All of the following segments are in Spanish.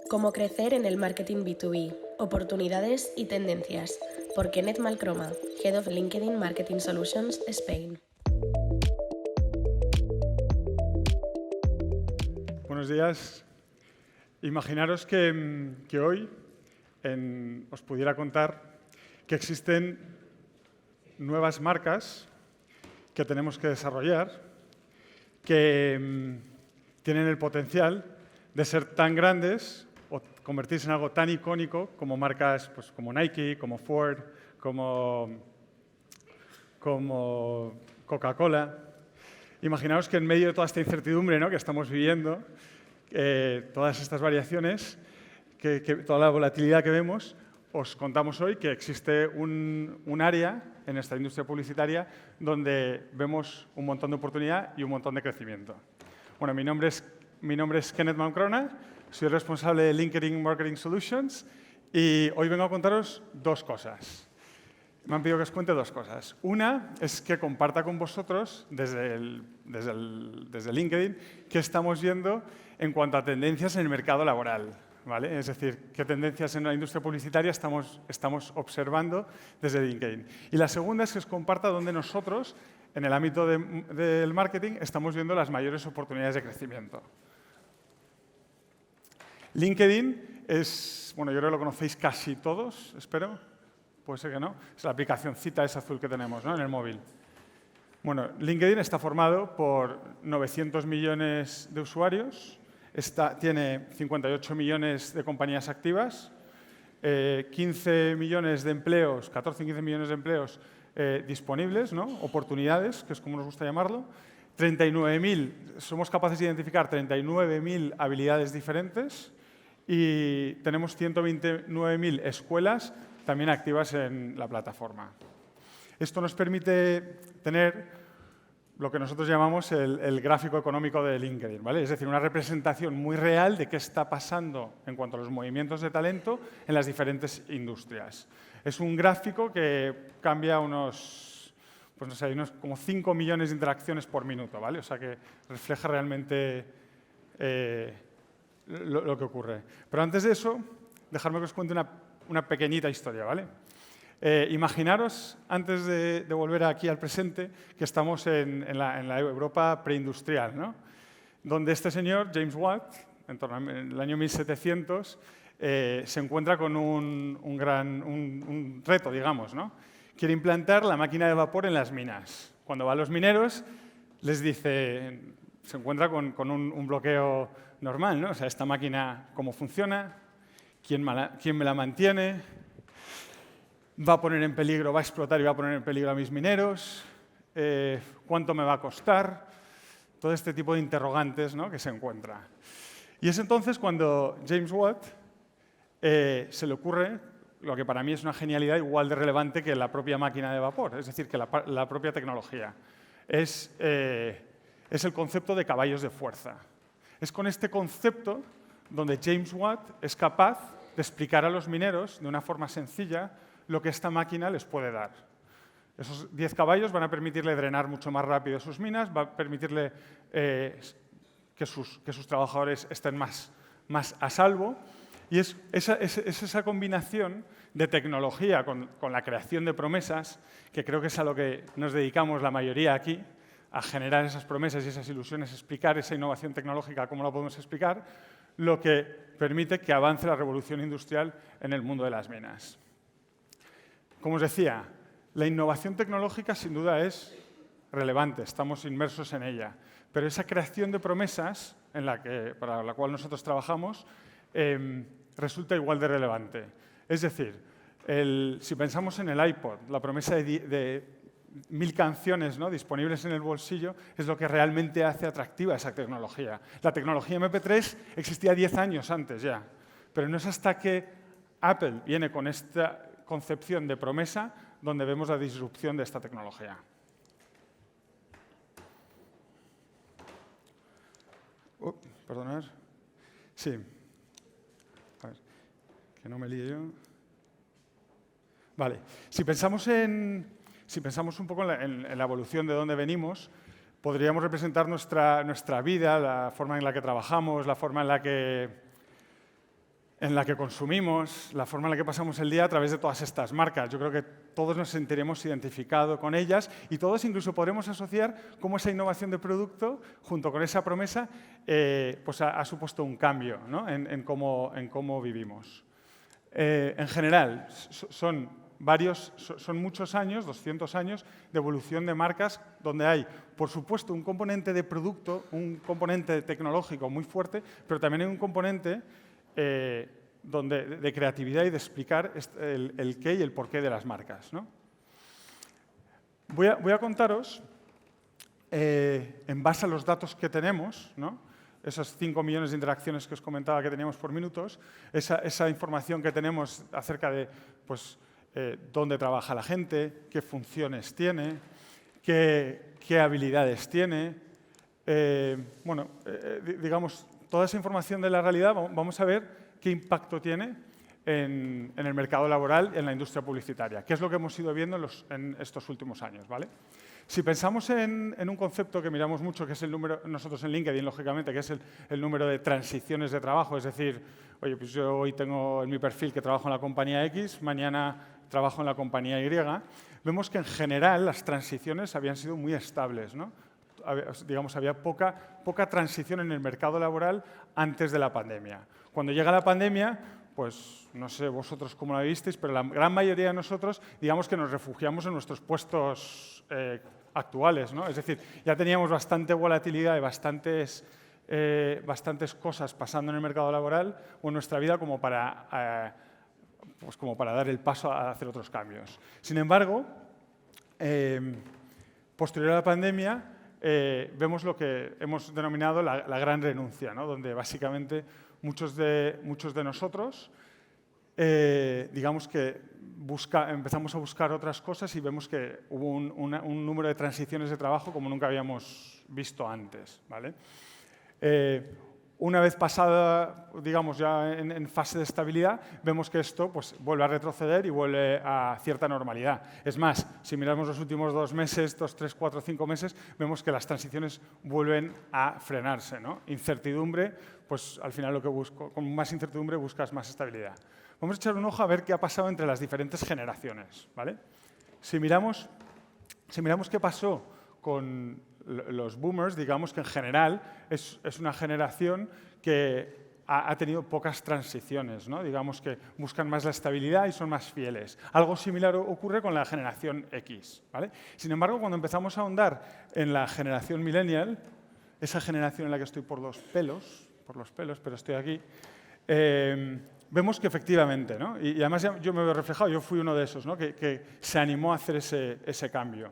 Cómo crecer en el marketing B2B, oportunidades y tendencias, por Kenneth Malcroma, Head of LinkedIn Marketing Solutions, Spain. Buenos días. Imaginaros que hoy os pudiera contar que existen nuevas marcas que tenemos que desarrollar, que tienen el potencial de ser tan grandes o convertirse en algo tan icónico como marcas pues, como Nike, como Ford, como Coca-Cola. Imaginaos que en medio de toda esta incertidumbre, ¿no?, que estamos viviendo, todas estas variaciones, toda la volatilidad que vemos, os contamos hoy que existe un área en esta industria publicitaria donde vemos un montón de oportunidad y un montón de crecimiento. Bueno, mi nombre es Kenneth Malcroma, soy responsable de LinkedIn Marketing Solutions y hoy vengo a contaros dos cosas. Me han pedido que os cuente dos cosas. Una es que comparta con vosotros, desde LinkedIn, qué estamos viendo en cuanto a tendencias en el mercado laboral, ¿vale? Es decir, qué tendencias en la industria publicitaria estamos observando desde LinkedIn. Y la segunda es que os comparta dónde nosotros, en el ámbito del marketing, estamos viendo las mayores oportunidades de crecimiento. LinkedIn es, bueno, yo creo que lo conocéis casi todos, espero. Puede ser que no. Es la aplicacioncita esa azul que tenemos, ¿no?, en el móvil. Bueno, LinkedIn está formado por 900 millones de usuarios, tiene 58 millones de compañías activas, 15 millones de empleos, 14-15 millones de empleos disponibles, ¿no?, oportunidades, que es como nos gusta llamarlo. 39.000, somos capaces de identificar 39.000 habilidades diferentes y tenemos 129.000 escuelas también activas en la plataforma. Esto nos permite tener lo que nosotros llamamos el gráfico económico de LinkedIn, ¿vale? Es decir, una representación muy real de qué está pasando en cuanto a los movimientos de talento en las diferentes industrias. Es un gráfico que cambia unos como 5 millones de interacciones por minuto, ¿vale? O sea que refleja realmente lo que ocurre. Pero antes de eso, dejadme que os cuente una pequeñita historia, ¿vale? Imaginaros, antes de volver aquí al presente, que estamos en la Europa preindustrial, ¿no?, donde este señor, James Watt, en el año 1700, se encuentra con un reto, digamos, ¿no? Quiere implantar la máquina de vapor en las minas. Cuando va a los mineros, les dice, se encuentra con un bloqueo normal, ¿no? O sea, esta máquina, ¿cómo funciona? ¿Quién me la mantiene? ¿Va a poner en peligro, va a explotar y va a poner en peligro a mis mineros? ¿Cuánto me va a costar? Todo este tipo de interrogantes, ¿no?, que se encuentra. Y es entonces cuando James Watt se le ocurre lo que para mí es una genialidad igual de relevante que la propia máquina de vapor, es decir, que la propia tecnología. Es el concepto de caballos de fuerza. Es con este concepto donde James Watt es capaz de explicar a los mineros de una forma sencilla lo que esta máquina les puede dar. Esos 10 caballos van a permitirle drenar mucho más rápido sus minas, va a permitirle que sus trabajadores estén más a salvo. Y es esa combinación de tecnología con la creación de promesas, que creo que es a lo que nos dedicamos la mayoría aquí, a generar esas promesas y esas ilusiones, explicar esa innovación tecnológica, cómo la podemos explicar, lo que permite que avance la revolución industrial en el mundo de las minas. Como os decía, la innovación tecnológica sin duda es relevante, estamos inmersos en ella, pero esa creación de promesas para la cual nosotros trabajamos resulta igual de relevante. Es decir, si pensamos en el iPod, la promesa de 1000 canciones, ¿no?, disponibles en el bolsillo es lo que realmente hace atractiva esa tecnología. La tecnología MP3 existía 10 años antes ya, pero no es hasta que Apple viene con esta concepción de promesa donde vemos la disrupción de esta tecnología. Perdonad. Sí. A ver, que no me líe yo. Vale. Si pensamos un poco en la evolución de dónde venimos, podríamos representar nuestra vida, la forma en la que trabajamos, la forma en la que en la que consumimos, la forma en la que pasamos el día a través de todas estas marcas. Yo creo que todos nos sentiremos identificados con ellas y todos incluso podremos asociar cómo esa innovación de producto, junto con esa promesa, pues ha supuesto un cambio, ¿no? en cómo vivimos. En general, son muchos años, 200 años, de evolución de marcas donde hay, por supuesto, un componente de producto, un componente tecnológico muy fuerte, pero también hay un componente de creatividad y de explicar el qué y el porqué de las marcas, ¿no? Voy a contaros, en base a los datos que tenemos, ¿no? Esos 5 millones de interacciones que os comentaba que teníamos por minutos, esa información que tenemos acerca de pues, dónde trabaja la gente, qué funciones tiene, qué habilidades tiene. Digamos, toda esa información de la realidad, vamos a ver qué impacto tiene en el mercado laboral y en la industria publicitaria, que es lo que hemos ido viendo en estos últimos años, ¿vale? Si pensamos en un concepto que miramos mucho, que es el número, nosotros en LinkedIn, lógicamente, que es el número de transiciones de trabajo, es decir, oye, pues yo hoy tengo en mi perfil que trabajo en la compañía X, mañana trabajo en la compañía Y, vemos que en general las transiciones habían sido muy estables, ¿no? Digamos, había poca transición en el mercado laboral antes de la pandemia. Cuando llega la pandemia, pues no sé vosotros cómo la visteis, pero la gran mayoría de nosotros, digamos que nos refugiamos en nuestros puestos actuales, ¿no? Es decir, ya teníamos bastante volatilidad y bastantes cosas pasando en el mercado laboral o en nuestra vida como para dar el paso a hacer otros cambios. Sin embargo, posterior a la pandemia, vemos lo que hemos denominado la gran renuncia, ¿no? Donde básicamente muchos de nosotros, digamos que empezamos a buscar otras cosas y vemos que hubo un número de transiciones de trabajo como nunca habíamos visto antes, ¿vale? Una vez pasada, digamos, ya en fase de estabilidad, vemos que esto pues, vuelve a retroceder y vuelve a cierta normalidad. Es más, si miramos los últimos 2 meses, 2, 3, 4, 5 meses, vemos que las transiciones vuelven a frenarse, ¿no? Incertidumbre, pues al final lo que busco, con más incertidumbre buscas más estabilidad. Vamos a echar un ojo a ver qué ha pasado entre las diferentes generaciones, ¿vale? Si miramos qué pasó con los boomers, digamos que en general es una generación que ha tenido pocas transiciones, ¿no? Digamos que buscan más la estabilidad y son más fieles. Algo similar ocurre con la generación X, ¿vale? Sin embargo, cuando empezamos a ahondar en la generación millennial, esa generación en la que estoy por los pelos, pero estoy aquí, vemos que efectivamente, ¿no? Y además yo me veo reflejado, yo fui uno de esos, ¿no? que se animó a hacer ese cambio.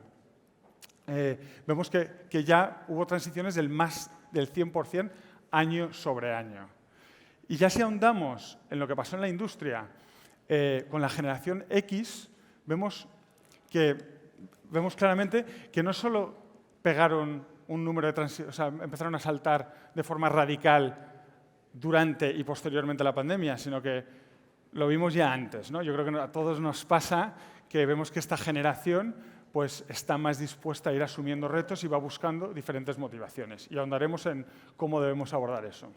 Vemos que ya hubo transiciones del más del 100% año sobre año. Y ya si ahondamos en lo que pasó en la industria con la generación X, vemos claramente que no solo pegaron un número de transiciones, o sea, empezaron a saltar de forma radical durante y posteriormente a la pandemia, sino que lo vimos ya antes, ¿no? Yo creo que a todos nos pasa que vemos que esta generación pues está más dispuesta a ir asumiendo retos y va buscando diferentes motivaciones. Y ahondaremos en cómo debemos abordar eso.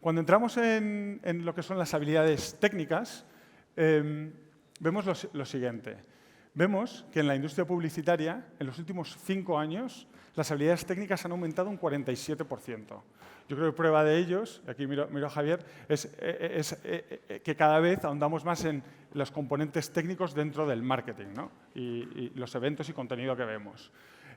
Cuando entramos en lo que son las habilidades técnicas, vemos lo siguiente. Vemos que en la industria publicitaria, en los últimos 5 años, las habilidades técnicas han aumentado un 47%. Yo creo que prueba de ellos, y aquí miro a Javier, es que cada vez ahondamos más en los componentes técnicos dentro del marketing, ¿no? y los eventos y contenido que vemos.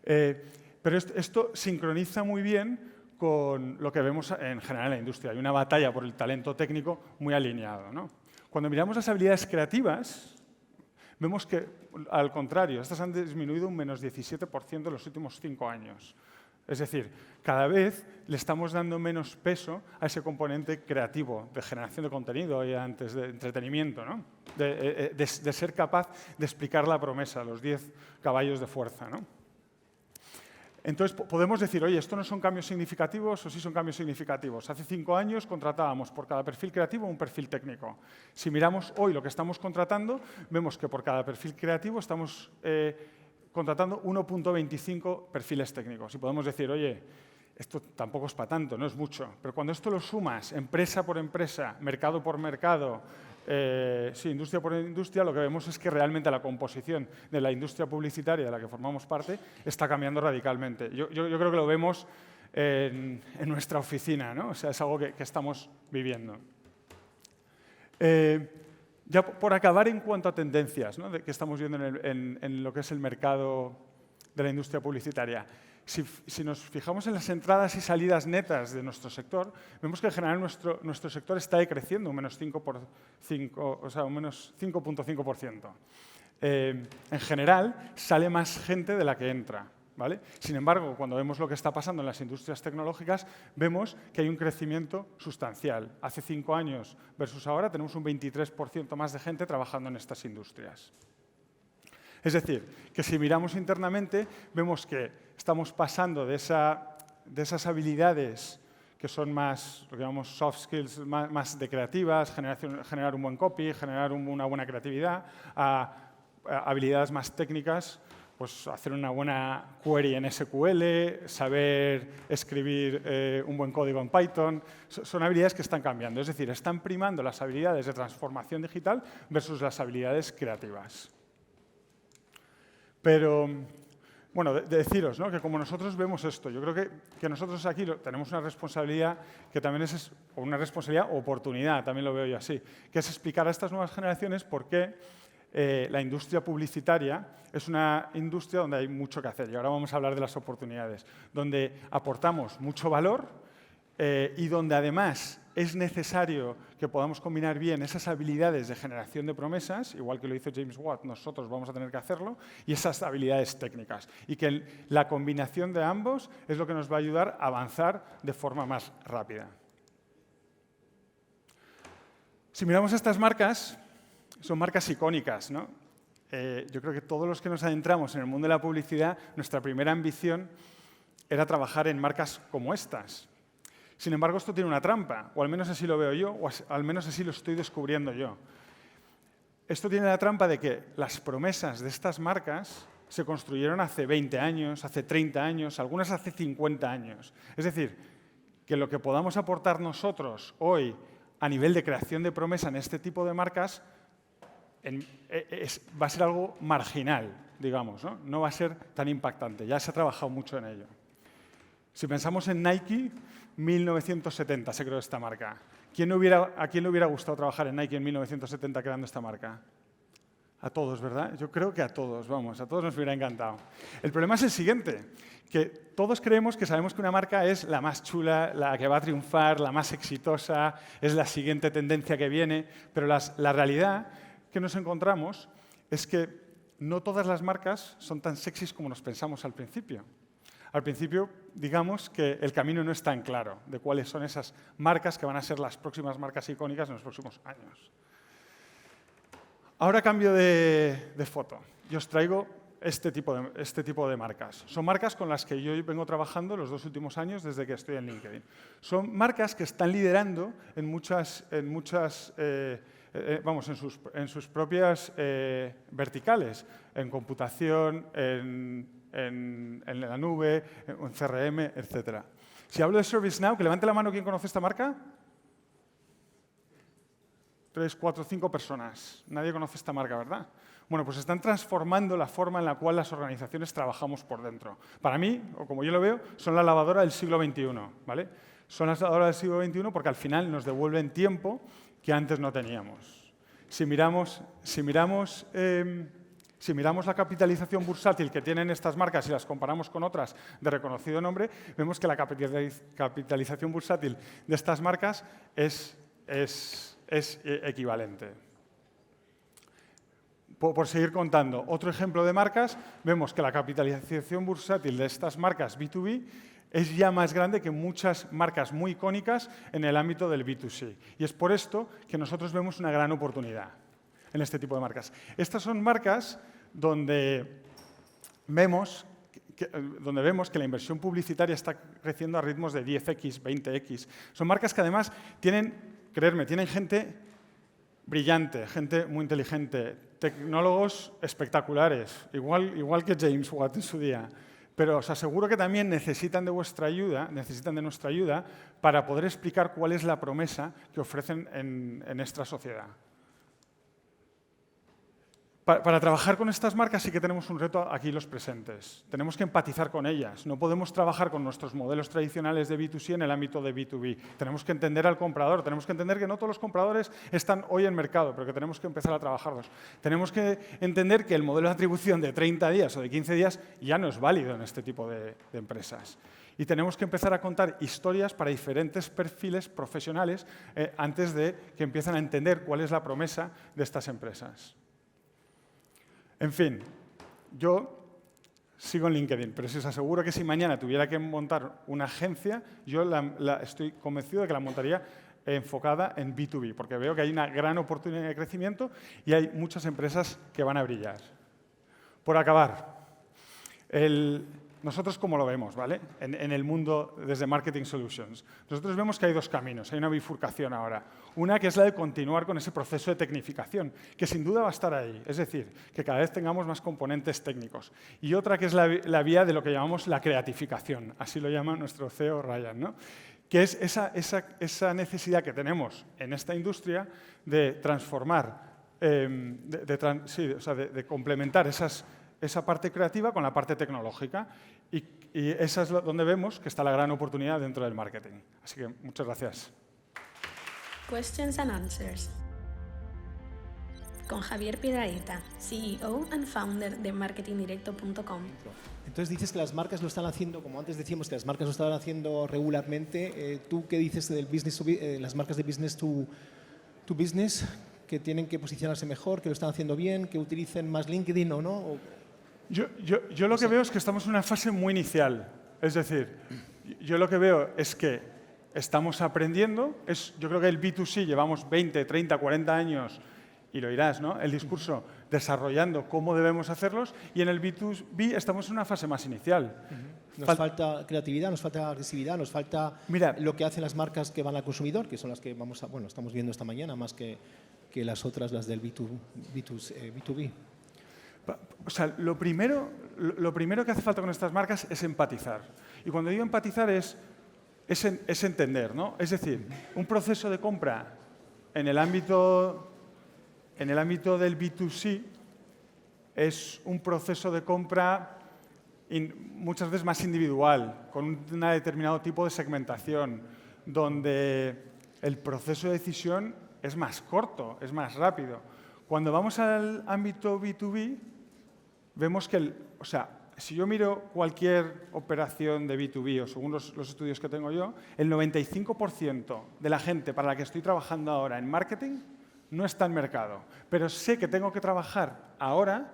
Pero esto sincroniza muy bien con lo que vemos en general en la industria. Hay una batalla por el talento técnico muy alineado, ¿no? Cuando miramos las habilidades creativas, vemos que, al contrario, estas han disminuido un menos 17% en los últimos 5 años. Es decir, cada vez le estamos dando menos peso a ese componente creativo de generación de contenido y antes de entretenimiento, ¿no? de ser capaz de explicar la promesa, los 10 caballos de fuerza, ¿no? Entonces, podemos decir, oye, ¿esto no son cambios significativos o sí son cambios significativos? Hace 5 años contratábamos por cada perfil creativo un perfil técnico. Si miramos hoy lo que estamos contratando, vemos que por cada perfil creativo estamos contratando 1.25 perfiles técnicos. Y podemos decir, oye, Esto tampoco es para tanto, no es mucho. Pero cuando esto lo sumas empresa por empresa, mercado por mercado, industria por industria, lo que vemos es que realmente la composición de la industria publicitaria de la que formamos parte está cambiando radicalmente. Yo creo que lo vemos en nuestra oficina, ¿no? O sea, es algo que estamos viviendo. Ya por acabar en cuanto a tendencias, ¿no?, que estamos viendo en lo que es el mercado de la industria publicitaria. Si nos fijamos en las entradas y salidas netas de nuestro sector, vemos que en general nuestro sector está decreciendo un menos 5.5%. En general, sale más gente de la que entra, ¿vale? Sin embargo, cuando vemos lo que está pasando en las industrias tecnológicas, vemos que hay un crecimiento sustancial. Hace 5 años versus ahora tenemos un 23% más de gente trabajando en estas industrias. Es decir, que si miramos internamente, vemos que estamos pasando de esas habilidades que son más, lo que llamamos soft skills, más de creativas, generar un buen copy, generar una buena creatividad, a habilidades más técnicas, pues hacer una buena query en SQL, saber escribir un buen código en Python. Son habilidades que están cambiando. Es decir, están primando las habilidades de transformación digital versus las habilidades creativas. Pero, bueno, deciros, ¿no?, que como nosotros vemos esto, yo creo que nosotros aquí tenemos una responsabilidad que también es una responsabilidad o oportunidad, también lo veo yo así, que es explicar a estas nuevas generaciones por qué la industria publicitaria es una industria donde hay mucho que hacer. Y ahora vamos a hablar de las oportunidades, donde aportamos mucho valor y donde además es necesario que podamos combinar bien esas habilidades de generación de promesas, igual que lo hizo James Watt, nosotros vamos a tener que hacerlo, y esas habilidades técnicas. Y que la combinación de ambos es lo que nos va a ayudar a avanzar de forma más rápida. Si miramos estas marcas, son marcas icónicas, ¿no? Yo creo que todos los que nos adentramos en el mundo de la publicidad, nuestra primera ambición era trabajar en marcas como estas. Sin embargo, esto tiene una trampa, o al menos así lo veo yo, o al menos así lo estoy descubriendo yo. Esto tiene la trampa de que las promesas de estas marcas se construyeron hace 20 años, hace 30 años, algunas hace 50 años. Es decir, que lo que podamos aportar nosotros hoy a nivel de creación de promesa en este tipo de marcas va a ser algo marginal, digamos, ¿no? No va a ser tan impactante. Ya se ha trabajado mucho en ello. Si pensamos en Nike, 1970 se creó esta marca. ¿A quién le hubiera gustado trabajar en Nike en 1970 creando esta marca? A todos, ¿verdad? Yo creo que a todos, vamos, a todos nos hubiera encantado. El problema es el siguiente, que todos creemos que sabemos que una marca es la más chula, la que va a triunfar, la más exitosa, es la siguiente tendencia que viene, pero la realidad que nos encontramos es que no todas las marcas son tan sexys como nos pensamos al principio. Al principio, digamos que el camino no es tan claro de cuáles son esas marcas que van a ser las próximas marcas icónicas en los próximos años. Ahora cambio de foto y os traigo este tipo de marcas. Son marcas con las que yo vengo trabajando los 2 últimos años desde que estoy en LinkedIn. Son marcas que están liderando en sus propias verticales, en computación, en la nube, en CRM, etc. Si hablo de ServiceNow, que levante la mano quien conoce esta marca. 3, 4, 5 personas. Nadie conoce esta marca, ¿verdad? Bueno, pues están transformando la forma en la cual las organizaciones trabajamos por dentro. Para mí, o como yo lo veo, son la lavadora del siglo XXI, ¿vale? Son las lavadoras del siglo XXI porque al final nos devuelven tiempo que antes no teníamos. Si miramos la capitalización bursátil que tienen estas marcas y las comparamos con otras de reconocido nombre, vemos que la capitalización bursátil de estas marcas es equivalente. Por seguir contando, otro ejemplo de marcas, vemos que la capitalización bursátil de estas marcas B2B es ya más grande que muchas marcas muy icónicas en el ámbito del B2C. Y es por esto que nosotros vemos una gran oportunidad en este tipo de marcas. Estas son marcas donde vemos que la inversión publicitaria está creciendo a ritmos de 10x, 20x. Son marcas que además tienen gente brillante, gente muy inteligente, tecnólogos espectaculares, igual que James Watt en su día. pero os aseguro que también necesitan de vuestra ayuda, necesitan de nuestra ayuda para poder explicar cuál es la promesa que ofrecen en esta sociedad. Para trabajar con estas marcas sí que tenemos un reto aquí los presentes. Tenemos que empatizar con ellas. No podemos trabajar con nuestros modelos tradicionales de B2C en el ámbito de B2B. Tenemos que entender al comprador. Tenemos que entender que no todos los compradores están hoy en mercado, pero que tenemos que empezar a trabajarlos. Tenemos que entender que el modelo de atribución de 30 días o de 15 días ya no es válido en este tipo de empresas. Y tenemos que empezar a contar historias para diferentes perfiles profesionales antes de que empiecen a entender cuál es la promesa de estas empresas. En fin, yo sigo en LinkedIn, pero si os aseguro que si mañana tuviera que montar una agencia, yo estoy convencido de que la montaría enfocada en B2B, porque veo que hay una gran oportunidad de crecimiento y hay muchas empresas que van a brillar. Por acabar, nosotros cómo lo vemos, ¿vale? En el mundo desde Marketing Solutions. Nosotros vemos que hay dos caminos, hay una bifurcación ahora. Una que es la de continuar con ese proceso de tecnificación, que sin duda va a estar ahí, es decir, que cada vez tengamos más componentes técnicos. Y otra que es la vía de lo que llamamos la creatificación, así lo llama nuestro CEO Ryan, ¿no? Que es esa necesidad que tenemos en esta industria de transformar, de complementar esa parte creativa con la parte tecnológica. Y esa es donde vemos que está la gran oportunidad dentro del marketing. Así que muchas gracias. Questions and Answers. Con Javier Piedrahita, CEO and founder de marketingdirecto.com. Entonces dices que las marcas lo están haciendo, como antes decíamos que las marcas lo estaban haciendo regularmente. ¿Tú qué dices del las marcas de business to business, que tienen que posicionarse mejor, que lo están haciendo bien, que utilicen más LinkedIn o no? Yo lo que veo es que estamos en una fase muy inicial. Es decir, yo lo que veo es que estamos aprendiendo. Yo creo que el B2C llevamos 20, 30, 40 años, y lo dirás, ¿no? El discurso desarrollando cómo debemos hacerlos, y en el B2B estamos en una fase más inicial. Nos falta creatividad, nos falta agresividad, nos falta lo que hacen las marcas que van al consumidor, que son las que estamos viendo esta mañana, más que las otras, las del B2B. O sea, lo primero que hace falta con estas marcas es empatizar. Y cuando digo empatizar es entender, ¿no? Es decir, un proceso de compra en el ámbito del B2C es un proceso de compra muchas veces más individual, con un determinado tipo de segmentación, donde el proceso de decisión es más corto, es más rápido. Cuando vamos al ámbito B2B, vemos que, si yo miro cualquier operación de B2B, o según los estudios que tengo yo, el 95% de la gente para la que estoy trabajando ahora en marketing no está en mercado. Pero sé que tengo que trabajar ahora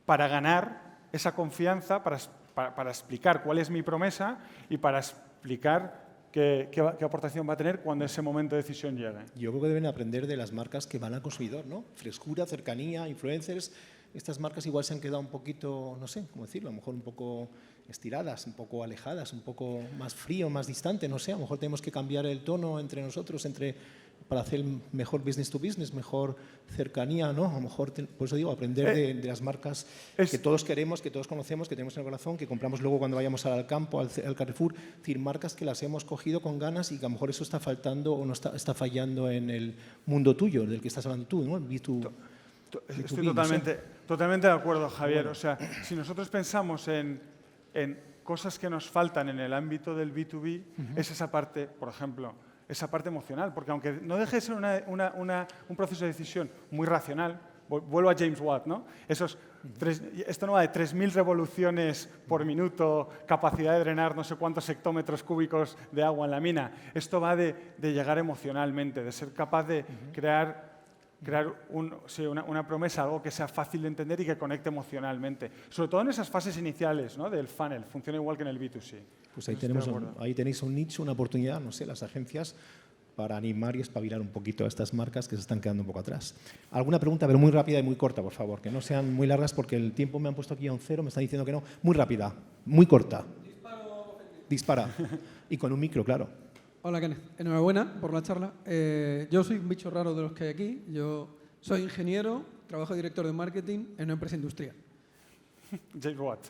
para ganar esa confianza, para explicar cuál es mi promesa y para explicar qué aportación va a tener cuando ese momento de decisión llegue. Yo creo que deben aprender de las marcas que van al consumidor, ¿no? Frescura, cercanía, influencers. Estas marcas igual se han quedado un poquito, no sé cómo decirlo, a lo mejor un poco estiradas, un poco alejadas, un poco más frío, más distante, no sé. A lo mejor tenemos que cambiar el tono entre nosotros, para hacer mejor business to business, mejor cercanía, ¿no? A lo mejor, por eso digo, aprender de las marcas que todos queremos, que todos conocemos, que tenemos en el corazón, que compramos luego cuando vayamos al campo, al Carrefour. Es decir, marcas que las hemos cogido con ganas y que a lo mejor eso está faltando o no está fallando en el mundo tuyo, del que estás hablando tú, ¿no? Estoy totalmente de acuerdo, Javier. O sea, si nosotros pensamos en cosas que nos faltan en el ámbito del B2B, es esa parte, por ejemplo, esa parte emocional, porque aunque no deje de ser un proceso de decisión muy racional, vuelvo a James Watt, ¿no? Esto no va de 3.000 revoluciones por minuto, capacidad de drenar no sé cuántos hectómetros cúbicos de agua en la mina. Esto va de llegar emocionalmente, de ser capaz de crear una promesa, algo que sea fácil de entender y que conecte emocionalmente. Sobre todo en esas fases iniciales, ¿no? Del funnel. Funciona igual que en el B2C. Pues ahí tenéis un nicho, una oportunidad, no sé, las agencias, para animar y espabilar un poquito a estas marcas que se están quedando un poco atrás. ¿Alguna pregunta, pero muy rápida y muy corta, por favor? Que no sean muy largas porque el tiempo me han puesto aquí a un 0, me están diciendo que no. Muy rápida, muy corta. Dispara. Y con un micro, claro. Hola, Kenneth. Enhorabuena por la charla. Yo soy un bicho raro de los que hay aquí. Yo soy ingeniero, trabajo de director de marketing en una empresa industrial. James Watt.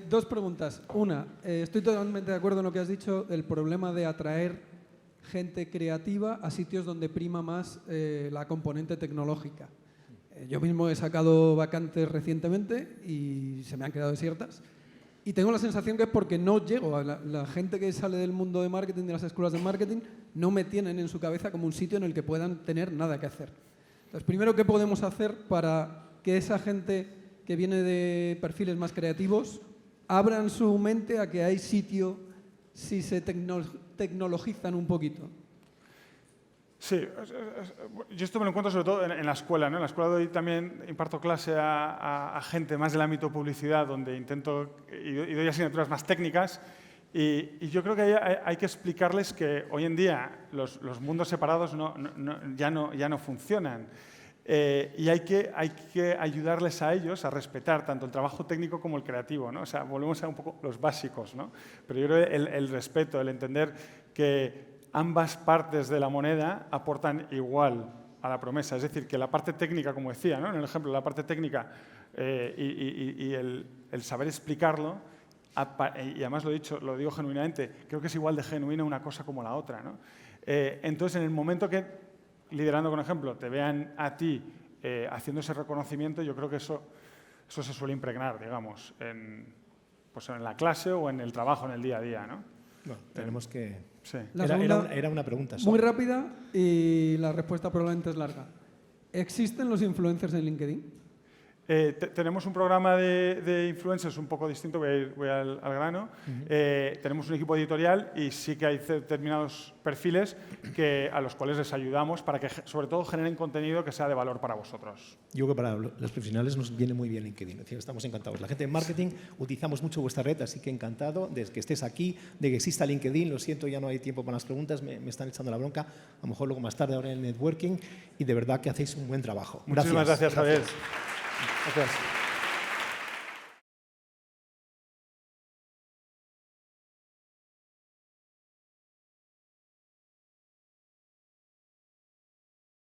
Dos preguntas. Una, estoy totalmente de acuerdo en lo que has dicho, el problema de atraer gente creativa a sitios donde prima más la componente tecnológica. Yo mismo he sacado vacantes recientemente y se me han quedado desiertas. Y tengo la sensación que es porque no llego a la gente que sale del mundo de marketing, de las escuelas de marketing, no me tienen en su cabeza como un sitio en el que puedan tener nada que hacer. Entonces, primero, ¿qué podemos hacer para que esa gente que viene de perfiles más creativos abran su mente a que hay sitio si se tecnologizan un poquito? Sí, yo esto me lo encuentro sobre todo en la escuela, ¿no? En la escuela doy también imparto clase a gente más del ámbito publicidad, donde intento y doy asignaturas más técnicas. Y yo creo que hay que explicarles que hoy en día los mundos separados ya no funcionan. Y hay que ayudarles a ellos a respetar tanto el trabajo técnico como el creativo, ¿no? O sea, volvemos a un poco los básicos, ¿no? Pero yo creo que el respeto, el entender que ambas partes de la moneda aportan igual a la promesa. Es decir, que la parte técnica, como decía, ¿no? En el ejemplo, la parte técnica y el saber explicarlo, y además lo digo genuinamente, creo que es igual de genuina una cosa como la otra, ¿no? Entonces, en el momento que, liderando con ejemplo, te vean a ti haciendo ese reconocimiento, yo creo que eso se suele impregnar, digamos, pues en la clase o en el trabajo, en el día a día, ¿no? Bueno, tenemos que... Sí. Era una pregunta solo. Muy rápida y la respuesta probablemente es larga. ¿Existen los influencers en LinkedIn? Tenemos un programa de influencers un poco distinto, voy al grano. Tenemos un equipo editorial y sí que hay determinados perfiles a los cuales les ayudamos para que, sobre todo, generen contenido que sea de valor para vosotros. Yo creo que para los profesionales nos viene muy bien LinkedIn, es decir, estamos encantados. La gente de marketing utilizamos mucho vuestra red, así que encantado de que estés aquí, de que exista LinkedIn. Lo siento, ya no hay tiempo para las preguntas, me están echando la bronca, a lo mejor luego más tarde ahora en el networking, y de verdad que hacéis un buen trabajo. Muchísimas gracias, Javier. Gracias.